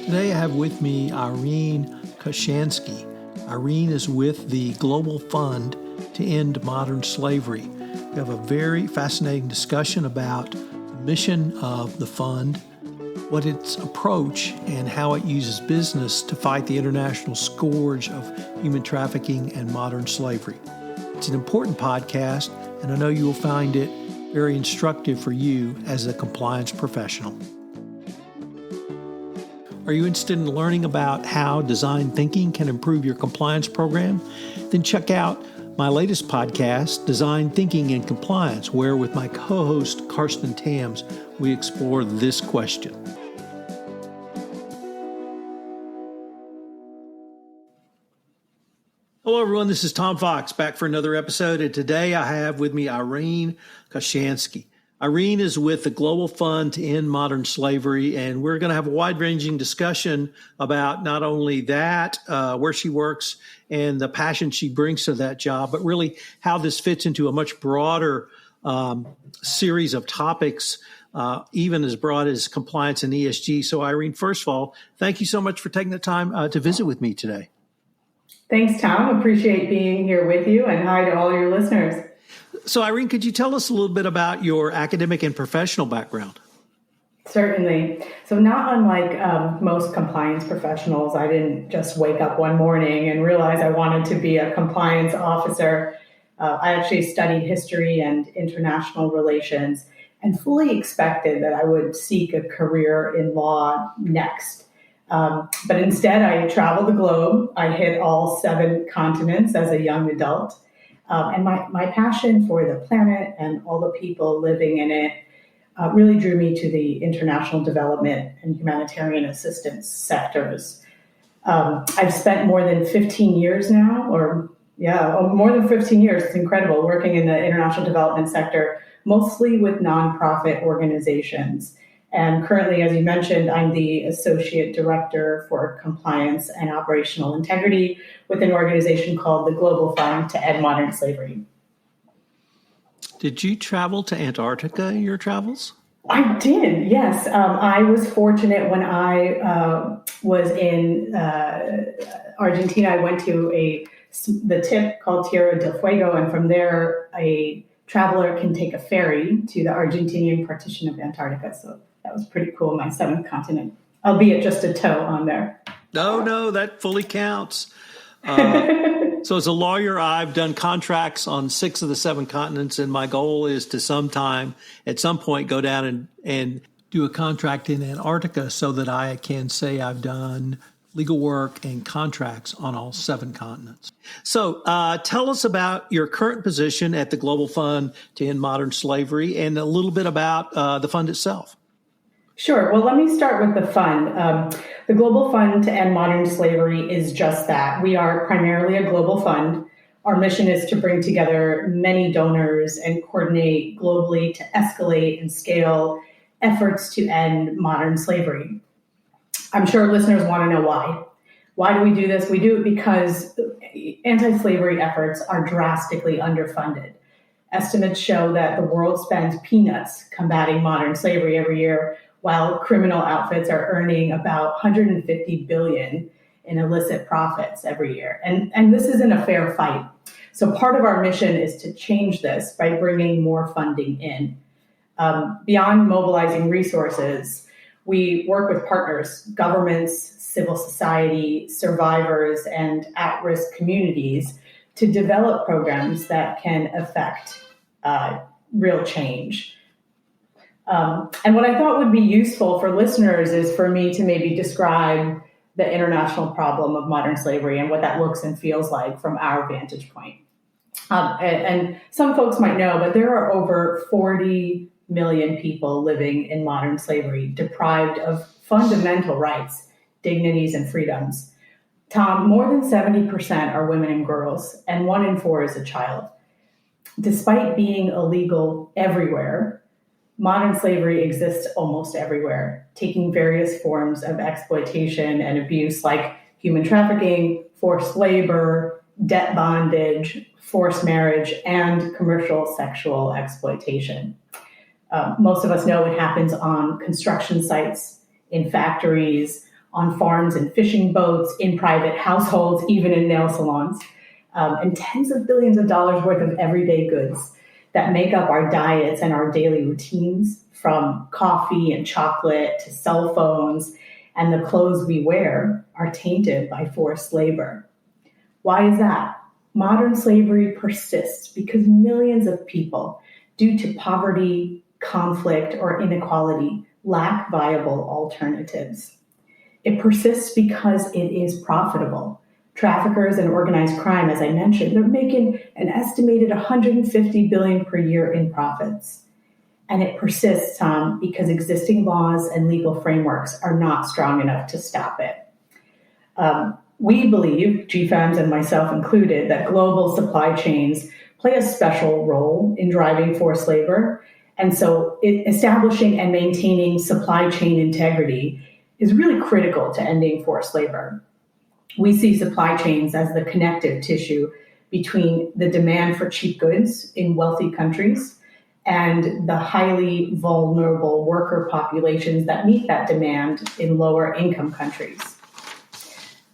Today I have with me Irene Kaushansky. Irene is with the Global Fund to End Modern Slavery. We have a very fascinating discussion about the mission of the fund, what its approach, and how it uses business to fight the international scourge of human trafficking and modern slavery. It's an important podcast, and I know you will find it very instructive for you as a compliance professional. Are you interested in learning about how design thinking can improve your compliance program? Then check out my latest podcast, Design Thinking and Compliance, where with my co-host, Karsten Tams, we explore this question. Hello, everyone. This is Tom Fox back for another episode. And today I have with me Irene Kaushansky. Irene is with the Global Fund to End Modern Slavery, and we're going to have a wide-ranging discussion about not only that, where she works and the passion she brings to that job, but really how this fits into a much broader series of topics, even as broad as compliance and ESG. So, Irene, first of all, thank you so much for taking the time to visit with me today. Thanks, Tom. Appreciate being here with you, and hi to all your listeners. So, Irene, could you tell us a little bit about your academic and professional background? Certainly. So not unlike most compliance professionals, I didn't just wake up one morning and realize I wanted to be a compliance officer. I actually studied history and international relations and fully expected that I would seek a career in law next. But instead, I traveled the globe. I hit all 7 continents as a young adult. And my passion for the planet and all the people living in it really drew me to the international development and humanitarian assistance sectors. I've spent more than 15 years now, more than 15 years, it's incredible, working in the international development sector, mostly with nonprofit organizations. And currently, as you mentioned, I'm the Associate Director for Compliance and Operational Integrity with an organization called the Global Fund to End Modern Slavery. Did you travel to Antarctica in your travels? I did, yes. I was fortunate when I was in Argentina. I went to the tip called Tierra del Fuego, and from there, a traveler can take a ferry to the Argentinian partition of Antarctica. So that was pretty cool, my 7th continent, albeit just a toe on there. No, that fully counts. So as a lawyer, I've done contracts on 6 of the 7 continents, and my goal is to at some point, go down and do a contract in Antarctica so that I can say I've done legal work and contracts on all 7 continents. So tell us about your current position at the Global Fund to End Modern Slavery and a little bit about the fund itself. Sure. Well, let me start with the fund. The Global Fund to End Modern Slavery is just that. We are primarily a global fund. Our mission is to bring together many donors and coordinate globally to escalate and scale efforts to end modern slavery. I'm sure listeners want to know why. Why do we do this? We do it because anti-slavery efforts are drastically underfunded. Estimates show that the world spends peanuts combating modern slavery every year, while criminal outfits are earning about $150 billion in illicit profits every year. And this isn't a fair fight. So part of our mission is to change this by bringing more funding in. Beyond mobilizing resources, we work with partners, governments, civil society, survivors, and at-risk communities to develop programs that can affect real change. And what I thought would be useful for listeners is for me to maybe describe the international problem of modern slavery and what that looks and feels like from our vantage point. And some folks might know, but there are over 40 million people living in modern slavery, deprived of fundamental rights, dignities, and freedoms. Tom, more than 70% are women and girls, and 1 in 4 is a child. Despite being illegal everywhere, modern slavery exists almost everywhere, taking various forms of exploitation and abuse like human trafficking, forced labor, debt bondage, forced marriage, and commercial sexual exploitation. Most of us know it happens on construction sites, in factories, on farms and fishing boats, in private households, even in nail salons, and tens of billions of dollars worth of everyday goods that make up our diets and our daily routines, from coffee and chocolate to cell phones, and the clothes we wear are tainted by forced labor. Why is that? Modern slavery persists because millions of people, due to poverty, conflict, or inequality, lack viable alternatives. It persists because it is profitable. Traffickers and organized crime, as I mentioned, they're making an estimated $150 billion per year in profits. And it persists, because existing laws and legal frameworks are not strong enough to stop it. We believe, GFEMS and myself included, that global supply chains play a special role in driving forced labor. And so establishing and maintaining supply chain integrity is really critical to ending forced labor. We see supply chains as the connective tissue between the demand for cheap goods in wealthy countries and the highly vulnerable worker populations that meet that demand in lower income countries.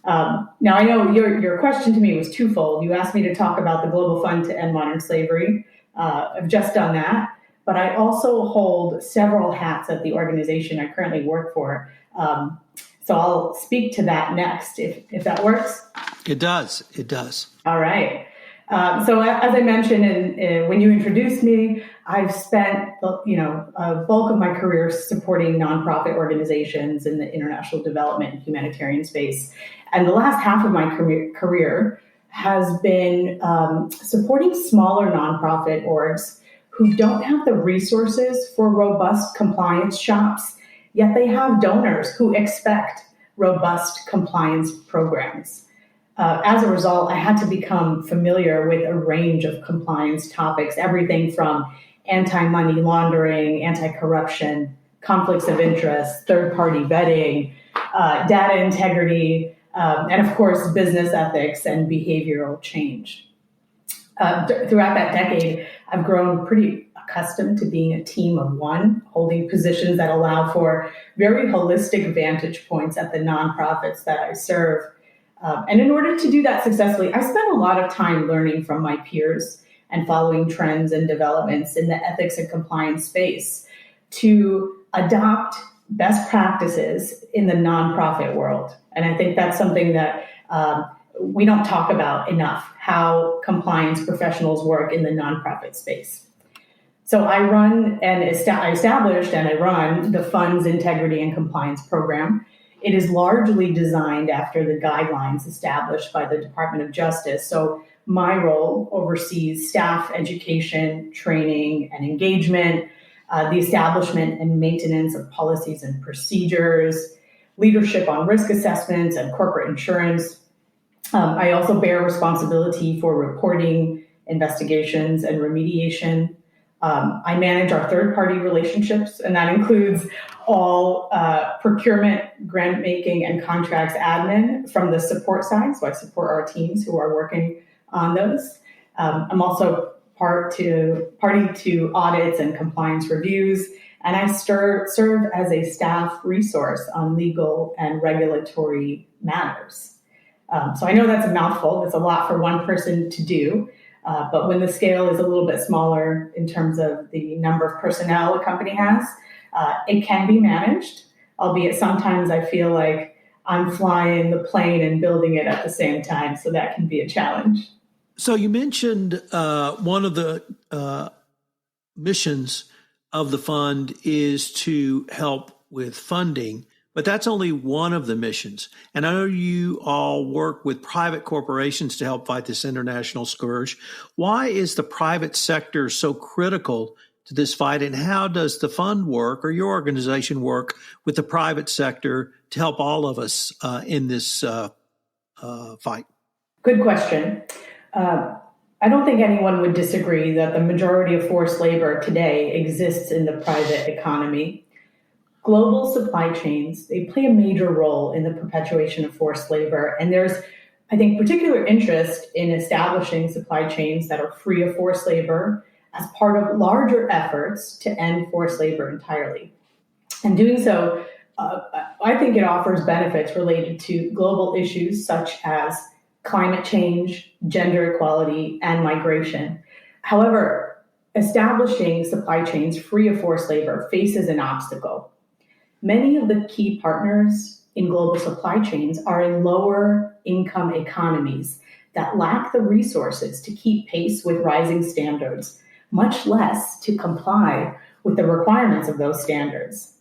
Now, I know your question to me was twofold. You asked me to talk about the Global Fund to End Modern Slavery. I've just done that, but I also hold several hats at the organization I currently work for. So I'll speak to that next, if that works. It does. It does. All right. So as I mentioned, and when you introduced me, I've spent a bulk of my career supporting nonprofit organizations in the international development and humanitarian space. And the last half of my career has been supporting smaller nonprofit orgs who don't have the resources for robust compliance shops, yet they have donors who expect robust compliance programs. As a result, I had to become familiar with a range of compliance topics, everything from anti-money laundering, anti-corruption, conflicts of interest, third-party vetting, data integrity, and of course, business ethics and behavioral change. Throughout that decade, I've grown pretty accustomed to being a team of one, holding positions that allow for very holistic vantage points at the nonprofits that I serve. And in order to do that successfully, I spent a lot of time learning from my peers and following trends and developments in the ethics and compliance space to adopt best practices in the nonprofit world. And I think that's something that we don't talk about enough, how compliance professionals work in the nonprofit space. So I run and established and I run the Fund's Integrity and Compliance Program. It is largely designed after the guidelines established by the Department of Justice. So my role oversees staff education, training, and engagement, the establishment and maintenance of policies and procedures, leadership on risk assessments and corporate insurance. I also bear responsibility for reporting, investigations, and remediation. I manage our third-party relationships, and that includes all procurement, grant making, and contracts admin from the support side. So I support our teams who are working on those. I'm also party to audits and compliance reviews, and I serve as a staff resource on legal and regulatory matters. So I know that's a mouthful. It's a lot for one person to do. But when the scale is a little bit smaller in terms of the number of personnel a company has, it can be managed, albeit sometimes I feel like I'm flying the plane and building it at the same time, so that can be a challenge. So you mentioned one of the missions of the fund is to help with funding, but that's only one of the missions. And I know you all work with private corporations to help fight this international scourge. Why is the private sector so critical to this fight, and how does the fund work or your organization work with the private sector to help all of us in this fight? Good question. I don't think anyone would disagree that the majority of forced labor today exists in the private economy. Global supply chains, they play a major role in the perpetuation of forced labor. And there's, I think, particular interest in establishing supply chains that are free of forced labor as part of larger efforts to end forced labor entirely. And doing so I think it offers benefits related to global issues such as climate change, gender equality, and migration. However, establishing supply chains free of forced labor faces an obstacle. Many of the key partners in global supply chains are in lower income economies that lack the resources to keep pace with rising standards, much less to comply with the requirements of those standards.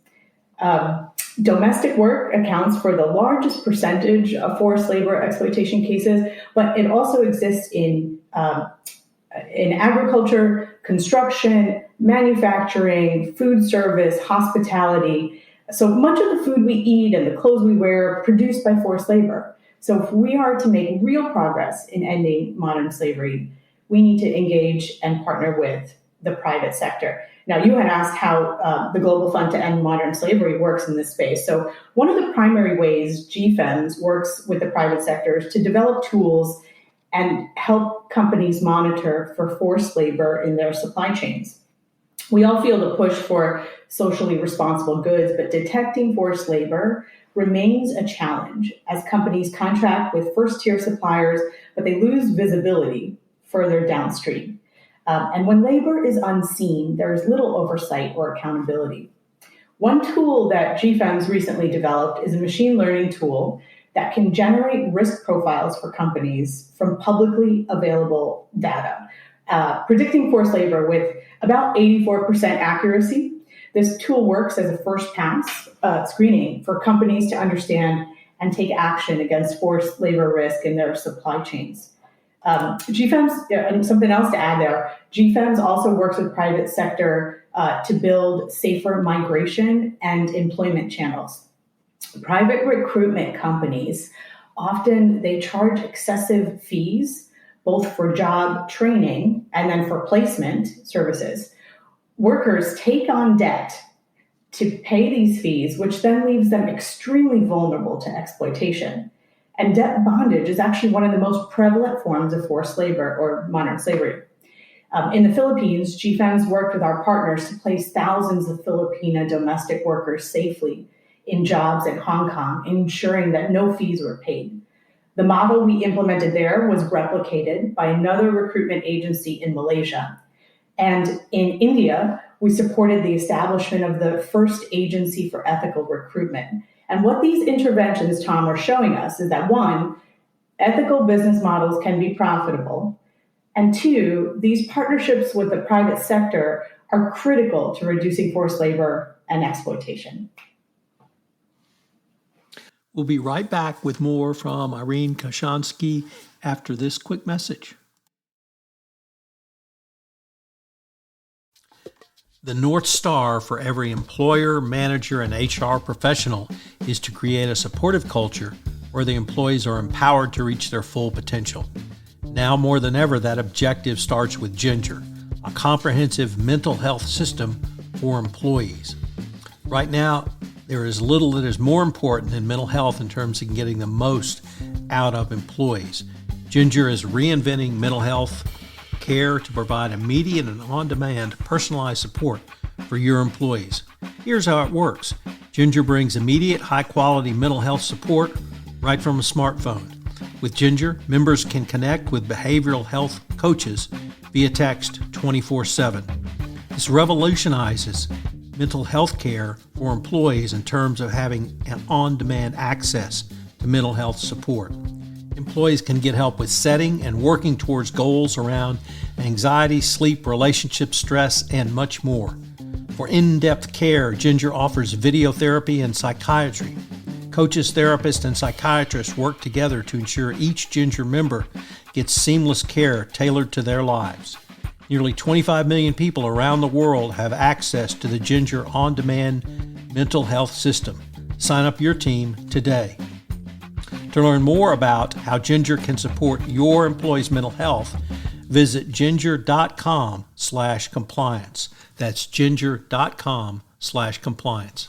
Domestic work accounts for the largest percentage of forced labor exploitation cases, but it also exists in agriculture, construction, manufacturing, food service, hospitality. So much of the food we eat and the clothes we wear are produced by forced labor. So if we are to make real progress in ending modern slavery, we need to engage and partner with the private sector. Now, you had asked how the Global Fund to End Modern Slavery works in this space. So one of the primary ways GFEMS works with the private sector is to develop tools and help companies monitor for forced labor in their supply chains. We all feel the push for socially responsible goods, but detecting forced labor remains a challenge as companies contract with first-tier suppliers, but they lose visibility further downstream. And when labor is unseen, there is little oversight or accountability. One tool that GFEMS recently developed is a machine learning tool that can generate risk profiles for companies from publicly available data, predicting forced labor with about 84% accuracy. This tool works as a first pass screening for companies to understand and take action against forced labor risk in their supply chains. GFEMS, and something else to add there, GFEMS also works with private sector to build safer migration and employment channels. Private recruitment companies, often they charge excessive fees, both for job training and then for placement services. Workers take on debt to pay these fees, which then leaves them extremely vulnerable to exploitation. And debt bondage is actually one of the most prevalent forms of forced labor or modern slavery. In the Philippines, GFEMS worked with our partners to place thousands of Filipino domestic workers safely in jobs in Hong Kong, ensuring that no fees were paid. The model we implemented there was replicated by another recruitment agency in Malaysia. And in India, we supported the establishment of the first agency for ethical recruitment. And what these interventions, Tom, are showing us is that one, ethical business models can be profitable. And two, these partnerships with the private sector are critical to reducing forced labor and exploitation. We'll be right back with more from Irene Kaushansky after this quick message. The North Star for every employer, manager, and HR professional is to create a supportive culture where the employees are empowered to reach their full potential. Now more than ever, that objective starts with Ginger, a comprehensive mental health system for employees. Right now, there is little that is more important than mental health in terms of getting the most out of employees. Ginger is reinventing mental health care to provide immediate and on-demand personalized support for your employees. Here's how it works. Ginger brings immediate, high-quality mental health support right from a smartphone. With Ginger, members can connect with behavioral health coaches via text 24/7. This revolutionizes mental health care for employees in terms of having an on-demand access to mental health support. Employees can get help with setting and working towards goals around anxiety, sleep, relationship, stress, and much more. For in-depth care, Ginger offers video therapy and psychiatry. Coaches, therapists, and psychiatrists work together to ensure each Ginger member gets seamless care tailored to their lives. Nearly 25 million people around the world have access to the Ginger on-demand mental health system. Sign up your team today. To learn more about how Ginger can support your employees' mental health, visit ginger.com/compliance. That's ginger.com/compliance.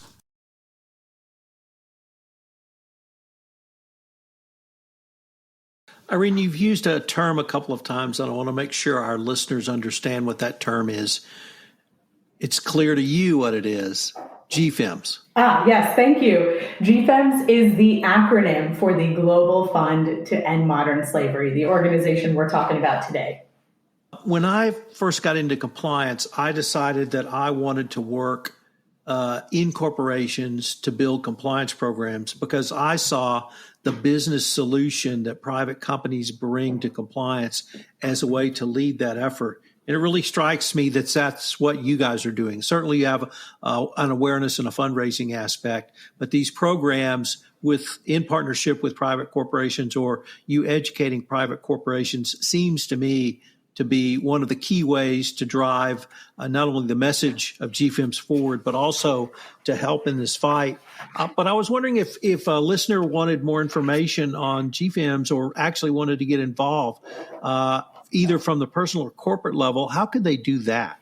Irene, you've used a term a couple of times, and I want to make sure our listeners understand what that term is. It's clear to you what it is. GFEMS? Yes, thank you. GFEMS is the acronym for the Global Fund to End Modern Slavery, the organization we're talking about today. When I first got into compliance, I decided that I wanted to work in corporations to build compliance programs because I saw the business solution that private companies bring to compliance as a way to lead that effort. And it really strikes me that that's what you guys are doing. Certainly you have an awareness and a fundraising aspect, but these programs in partnership with private corporations or you educating private corporations seems to me to be one of the key ways to drive not only the message of GFIMS forward, but also to help in this fight. But I was wondering if a listener wanted more information on GFIMS or actually wanted to get involved, either from the personal or corporate level, how could they do that?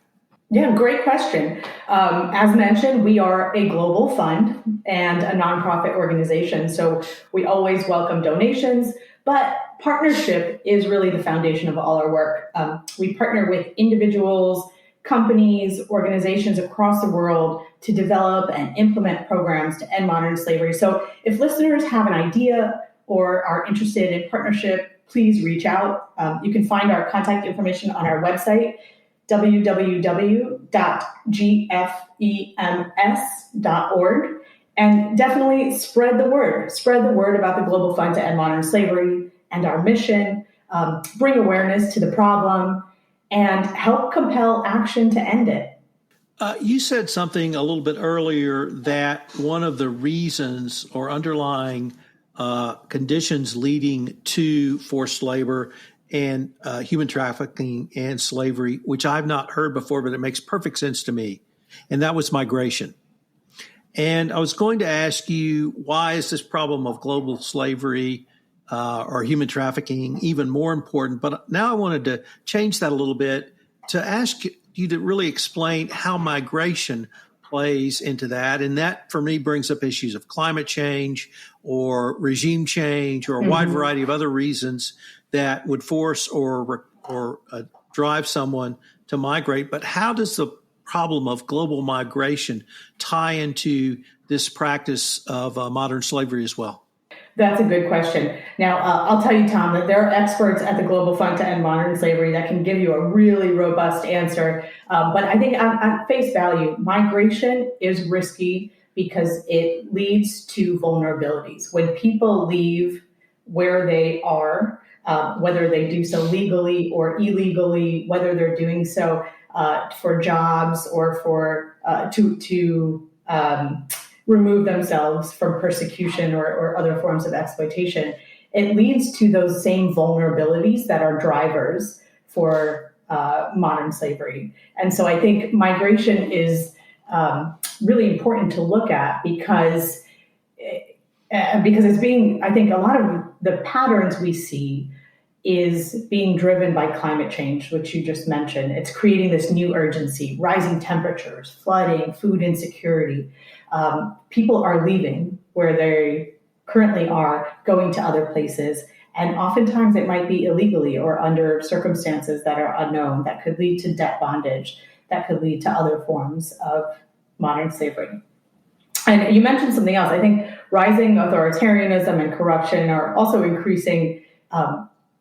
Yeah, great question. As mentioned, we are a global fund and a nonprofit organization, so we always welcome donations, but partnership is really the foundation of all our work. We partner with individuals, companies, organizations across the world to develop and implement programs to end modern slavery. So if listeners have an idea or are interested in partnership, please reach out. You can find our contact information on our website, www.gfems.org. And definitely spread the word. Spread the word about the Global Fund to End Modern Slavery and our mission. Bring awareness to the problem and help compel action to end it. You said something a little bit earlier that one of the reasons or underlying conditions leading to forced labor and human trafficking and slavery, which I've not heard before, but it makes perfect sense to me, and that was migration. And I was going to ask you, why is this problem of global slavery or human trafficking even more important? But now I wanted to change that a little bit to ask you to really explain how migration plays into that. And that, for me, brings up issues of climate change or regime change or a wide variety of other reasons that would force or drive someone to migrate. But how does the problem of global migration tie into this practice of modern slavery as well? That's a good question. Now, I'll tell you, Tom, that there are experts at the Global Fund to End Modern Slavery that can give you a really robust answer. But I think at face value, migration is risky because it leads to vulnerabilities. When people leave where they are, whether they do so legally or illegally, whether they're doing so for jobs or for to remove themselves from persecution or other forms of exploitation, it leads to those same vulnerabilities that are drivers for modern slavery. And so I think migration is really important to look at because it's being, I think a lot of the patterns we see is being driven by climate change, which you just mentioned. It's creating this new urgency, rising temperatures, flooding, food insecurity. People are leaving where they currently are, going to other places. And oftentimes it might be illegally or under circumstances that are unknown, that could lead to debt bondage, that could lead to other forms of modern slavery. And you mentioned something else. I think rising authoritarianism and corruption are also increasing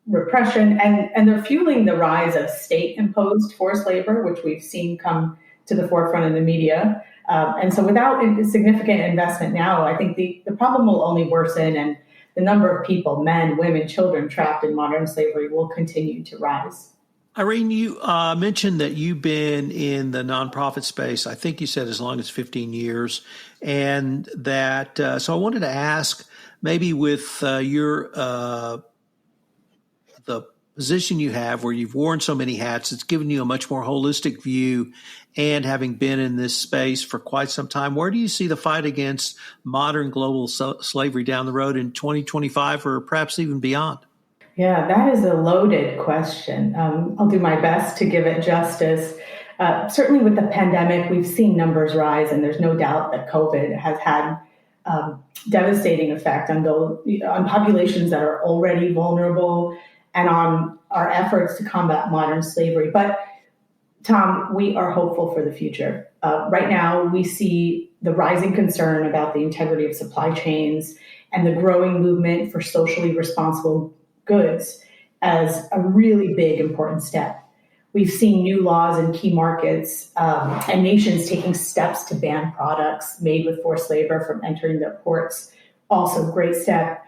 repression, and they're fueling the rise of state-imposed forced labor, which we've seen come to the forefront in the media. And so without significant investment now, I think the problem will only worsen, and the number of people, men, women, children trapped in modern slavery will continue to rise. Irene, you mentioned that you've been in the nonprofit space, I think you said as long as 15 years, and that, so I wanted to ask, maybe with the position you have where you've worn so many hats, it's given you a much more holistic view, and having been in this space for quite some time, where do you see the fight against modern global slavery down the road in 2025 or perhaps even beyond? Yeah, that is a loaded question. I'll do my best to give it justice. Certainly with the pandemic, we've seen numbers rise, and there's no doubt that COVID has had devastating effect on populations that are already vulnerable and on our efforts to combat modern slavery. But Tom, we are hopeful for the future. Right now, we see the rising concern about the integrity of supply chains and the growing movement for socially responsible goods as a really big, important step. We've seen new laws in key markets and nations taking steps to ban products made with forced labor from entering their ports. Also, great step.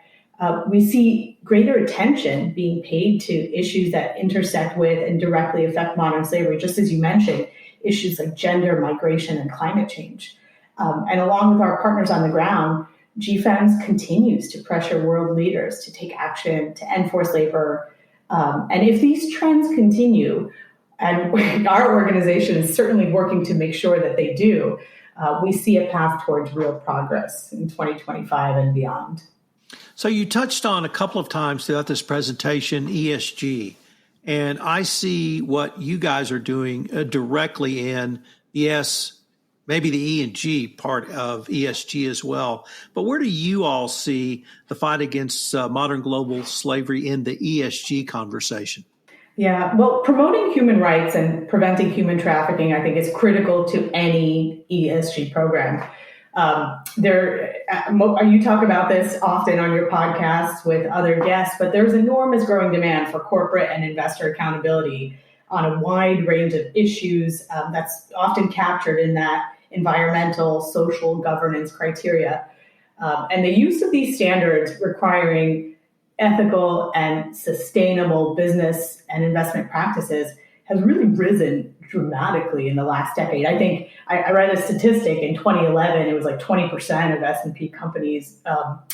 We see greater attention being paid to issues that intersect with and directly affect modern slavery, just as you mentioned, issues like gender, migration, and climate change. And along with our partners on the ground, GFEMS continues to pressure world leaders to take action to end forced labor. And if these trends continue, and our organization is certainly working to make sure that they do, we see a path towards real progress in 2025 and beyond. So you touched on a couple of times throughout this presentation, ESG, and I see what you guys are doing directly in the maybe the E and G part of ESG as well. But where do you all see the fight against modern global slavery in the ESG conversation? Yeah, well, promoting human rights and preventing human trafficking, I think, is critical to any ESG program. You talk about this often on your podcasts with other guests, but there's enormous growing demand for corporate and investor accountability on a wide range of issues that's often captured in that environmental, social governance criteria. And the use of these standards requiring ethical and sustainable business and investment practices has really risen dramatically in the last decade. I think I read a statistic in 2011, it was like 20% of S&P companies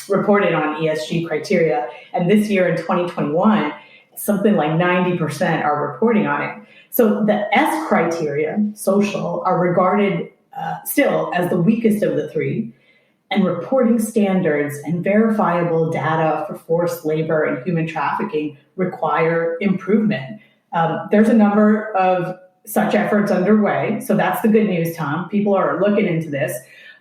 reported on ESG criteria. And this year in 2021, something like 90% are reporting on it. So the S criteria, social, are regarded still as the weakest of the three. And reporting standards and verifiable data for forced labor and human trafficking require improvement. There's a number of such efforts underway. So that's the good news, Tom. People are looking into this,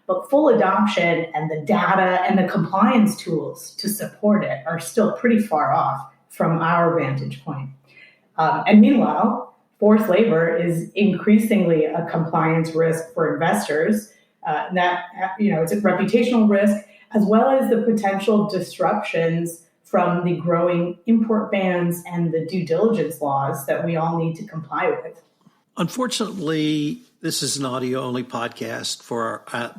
but full adoption and the data and the compliance tools to support it are still pretty far off from our vantage point. And meanwhile, forced labor is increasingly a compliance risk for investors. It's a reputational risk, as well as the potential disruptions from the growing import bans and the due diligence laws that we all need to comply with. Unfortunately, this is an audio-only podcast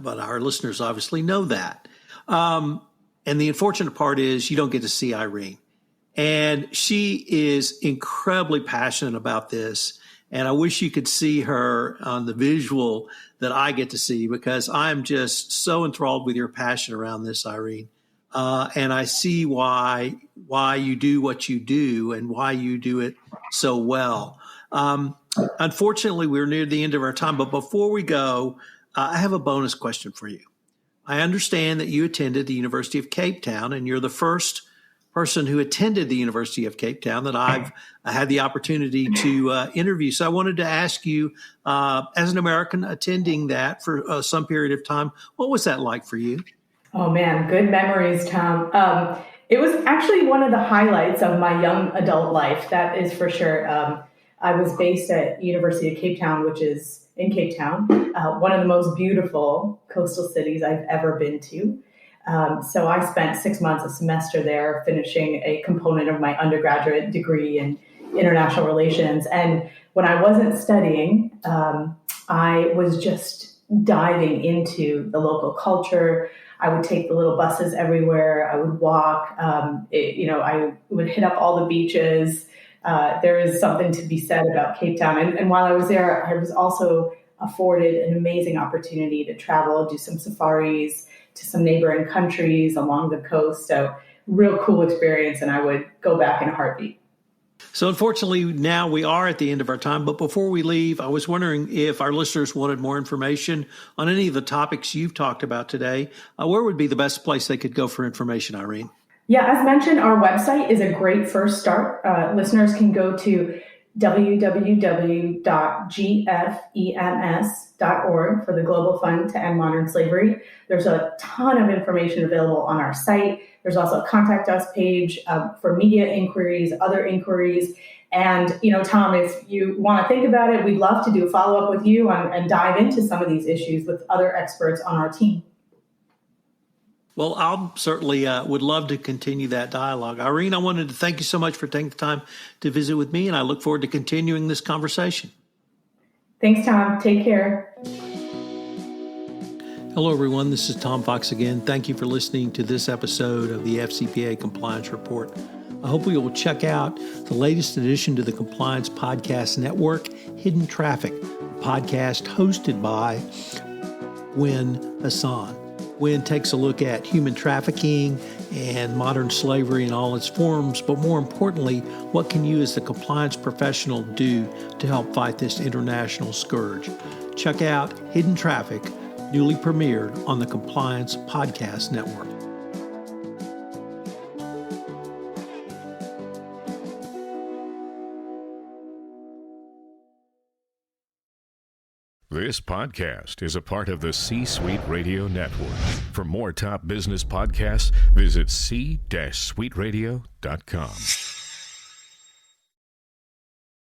but our listeners obviously know that. And the unfortunate part is you don't get to see Irene. And she is incredibly passionate about this. And I wish you could see her on the visual that I get to see, because I'm just so enthralled with your passion around this, Irene. And I see why you do what you do and why you do it so well. Unfortunately, we're near the end of our time, but before we go, I have a bonus question for you. I understand that you attended the University of Cape Town, and you're the first person who attended the University of Cape Town that I've had the opportunity to interview. So I wanted to ask you, as an American attending that for some period of time, what was that like for you? Oh man, good memories, Tom. It was actually one of the highlights of my young adult life, that is for sure. I was based at University of Cape Town, which is in Cape Town, one of the most beautiful coastal cities I've ever been to. So I spent 6 months, a semester there, finishing a component of my undergraduate degree in international relations. And when I wasn't studying, I was just diving into the local culture. I would take the little buses everywhere. I would walk. I would hit up all the beaches. There is something to be said about Cape Town. And while I was there, I was also afforded an amazing opportunity to travel, do some safaris to some neighboring countries along the coast. So real cool experience, and I would go back in a heartbeat. So unfortunately, now we are at the end of our time. But before we leave, I was wondering if our listeners wanted more information on any of the topics you've talked about today. Where would be the best place they could go for information, Irene? Yeah, as mentioned, our website is a great first start. Listeners can go to www.gfems.org for the Global Fund to End Modern Slavery. There's a ton of information available on our site. There's also a contact us page for media inquiries, other inquiries, And, Tom, if you want to think about it, we'd love to do a follow-up with you and dive into some of these issues with other experts on our team. Well, I'll certainly would love to continue that dialogue. Irene, I wanted to thank you so much for taking the time to visit with me, and I look forward to continuing this conversation. Thanks, Tom. Take care. Hello, everyone. This is Tom Fox again. Thank you for listening to this episode of the FCPA Compliance Report. I hope you will check out the latest addition to the Compliance Podcast Network, Hidden Traffic, a podcast hosted by Gwen Hassan. Gwen takes a look at human trafficking and modern slavery in all its forms, but more importantly, what can you as the compliance professional do to help fight this international scourge? Check out Hidden Traffic, newly premiered on the Compliance Podcast Network. This podcast is a part of the C-Suite Radio Network. For more top business podcasts, visit c-suiteradio.com.